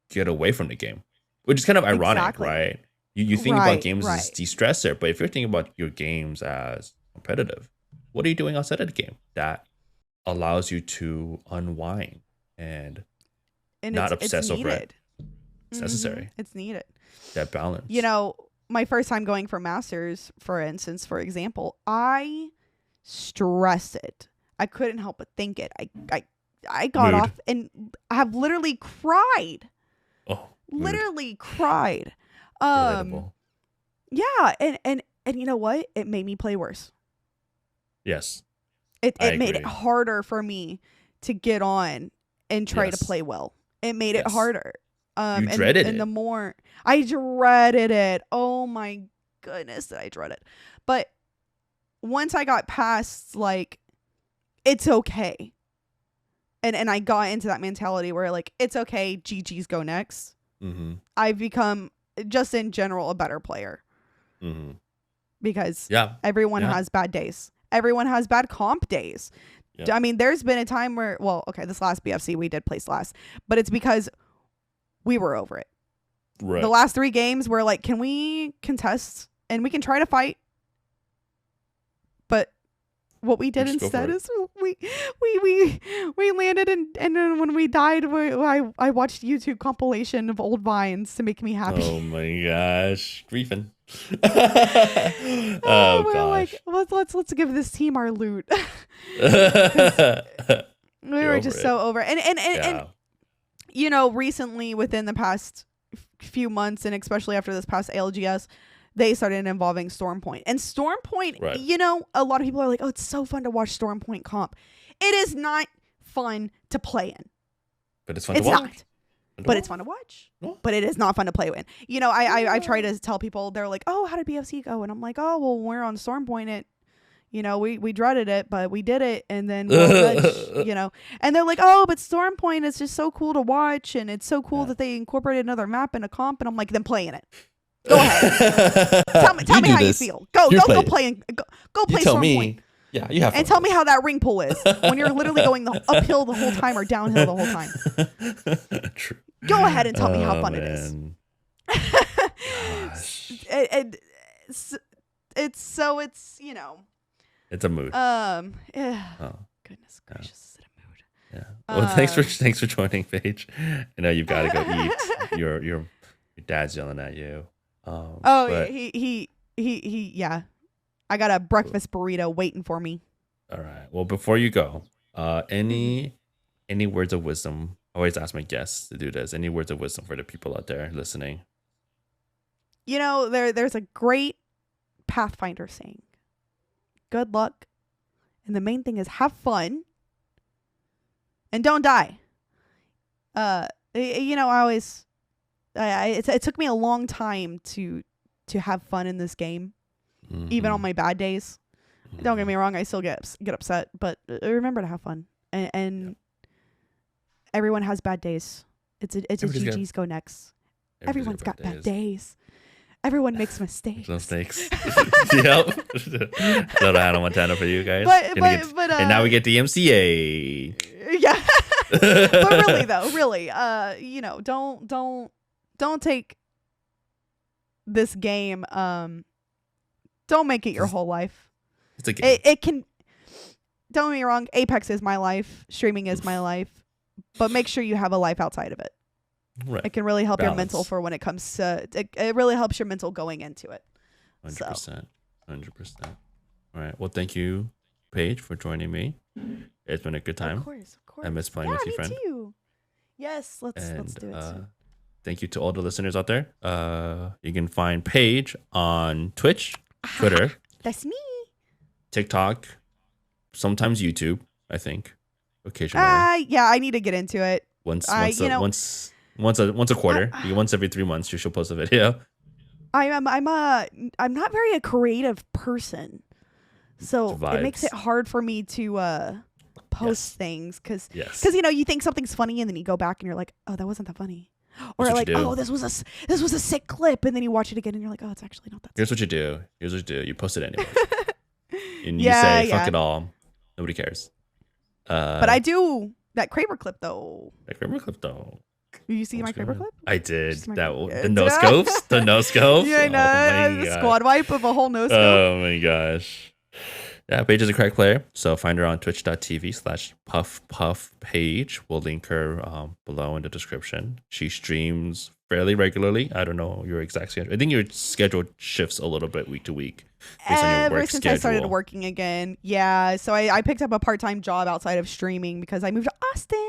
get away from the game? Which is kind of ironic, right? You think about games as de-stressor, but if you're thinking about your games as competitive, what are you doing outside of the game that allows you to unwind and not obsess over it? It's necessary. It's needed. That balance. You know, my first time going for Masters, for instance, for example, I stressed it. I couldn't help but think it. I got off and I have literally cried. Oh, literally cried. Relatable. Yeah, and you know what? It made me play worse. Yes. It made it harder for me to get on and try to play well. It made it harder. You dreaded it. And the more I dreaded it. Oh my goodness, did I dread it. But once I got past, like, it's okay. And I got into that mentality where, like, it's okay, GG's go next. Mm-hmm. I've become, just in general, a better player. Mm-hmm. Because everyone has bad days. Everyone has bad comp days. Yeah. I mean, there's been a time where, well, okay, this last BFC, we did place last. But it's because we were over it. Right. The last 3 games were like, can we contest? And we can try to fight. But what we did instead is we landed and then when we died, I watched YouTube compilation of old vines to make me happy. Oh my gosh, griefing. We're gosh. Like, let's give this team our loot. We were just so over it. And you know, recently within the past few months, and especially after this past ALGS, they started involving Stormpoint. And Stormpoint, you know, a lot of people are like, oh, it's so fun to watch Stormpoint comp. It is not fun to play in. But it's fun to watch. It's not. But it's fun to watch. But it is not fun to play in. You know, I try to tell people, they're like, oh, how did BFC go? And I'm like, oh, well, we're on Stormpoint. You know, we dreaded it, but we did it. And then, you know, and they're like, oh, but Stormpoint is just so cool to watch. And it's so cool that they incorporated another map in a comp. And I'm like, then play in it. Go ahead. Tell me how you feel. Go play Stormpoint. Yeah, you have. And tell me how that ring pull is when you're literally going uphill the whole time or downhill the whole time. True. Go ahead and tell me how fun it is. It's you know. It's a mood. Yeah. Oh. Goodness gracious, is it a mood? Yeah. Well, thanks for joining, Paige. I know you've got to go eat. Your dad's yelling at you. But he yeah. I got a breakfast burrito waiting for me. All right. Well, before you go, any words of wisdom? I always ask my guests to do this. Any words of wisdom for the people out there listening? You know, there's a great Pathfinder saying, good luck. And the main thing is have fun and don't die. You know, I always, it took me a long time to have fun in this game. Mm-hmm. Even on my bad days. Mm-hmm. Don't get me wrong, I still get upset, but remember to have fun. And everyone has bad days. It's a GG's go next. Everyone's got bad days. Everyone makes mistakes. No mistakes. Yep. Little Hannah Montana for you guys. But and now we get the MCA. Yeah. But really though, you know, don't take this game don't make it your whole life. It's a game. It can. Don't get me wrong. Apex is my life. Streaming is my life. But make sure you have a life outside of it. Right. It can really help your mental for when it comes to. It really helps your mental going into it. 100%. 100%. All right. Well, thank you, Paige, for joining me. It's been a good time. Of course. I miss playing with you, friend. Me too. Yes. Let's do it. Thank you to all the listeners out there. You can find Paige on Twitch, Twitter. That's me. TikTok, sometimes YouTube, I think. Occasionally. Yeah, I need to get into it. Once a quarter. Once every 3 months, she'll post a video. I'm not very a creative person. So it makes it hard for me to post things because you know, you think something's funny and then you go back and you're like, oh, that wasn't that funny. Or like, oh, this was a sick clip, and then you watch it again and you're like, oh, it's actually not that sick. Here's what you do. You post it anyway. And you say, fuck it all. Nobody cares. But I do that Kramer clip though. You see my Kramer clip? I did. The no scopes? The no scopes? Yeah, no, the squad wipe of a whole no scope. Oh my gosh. Yeah, Paige is a crack player, so find her on twitch.tv/PuffPuffPaige. We'll link her below in the description. She streams fairly regularly. I don't know your exact schedule. I think your schedule shifts a little bit week to week based on your work schedule. Ever since I started working again. Yeah, so I picked up a part-time job outside of streaming because I moved to Austin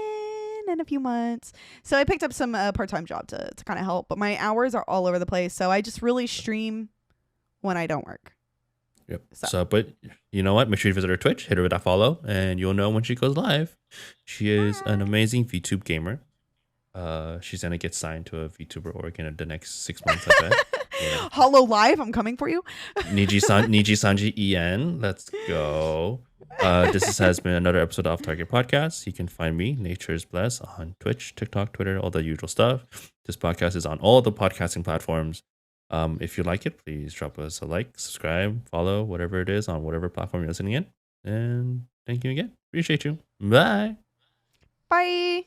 in a few months. So I picked up some part-time job to kind of help, but my hours are all over the place. So I just really stream when I don't work. Yep. So, but you know what? Make sure you visit her Twitch, hit her with that follow, and you'll know when she goes live. She is an amazing VTube gamer. She's gonna get signed to a VTuber org in the next 6 months, I bet. Yeah. Hollow Live, I'm coming for you. Niji Sanji En, let's go. This has been another episode of Off Target Podcast. You can find me, Naturesbless, on Twitch, TikTok, Twitter, all the usual stuff. This podcast is on all the podcasting platforms. If you like it, please drop us a like, subscribe, follow, whatever it is on whatever platform you're listening in. And thank you again. Appreciate you. Bye. Bye.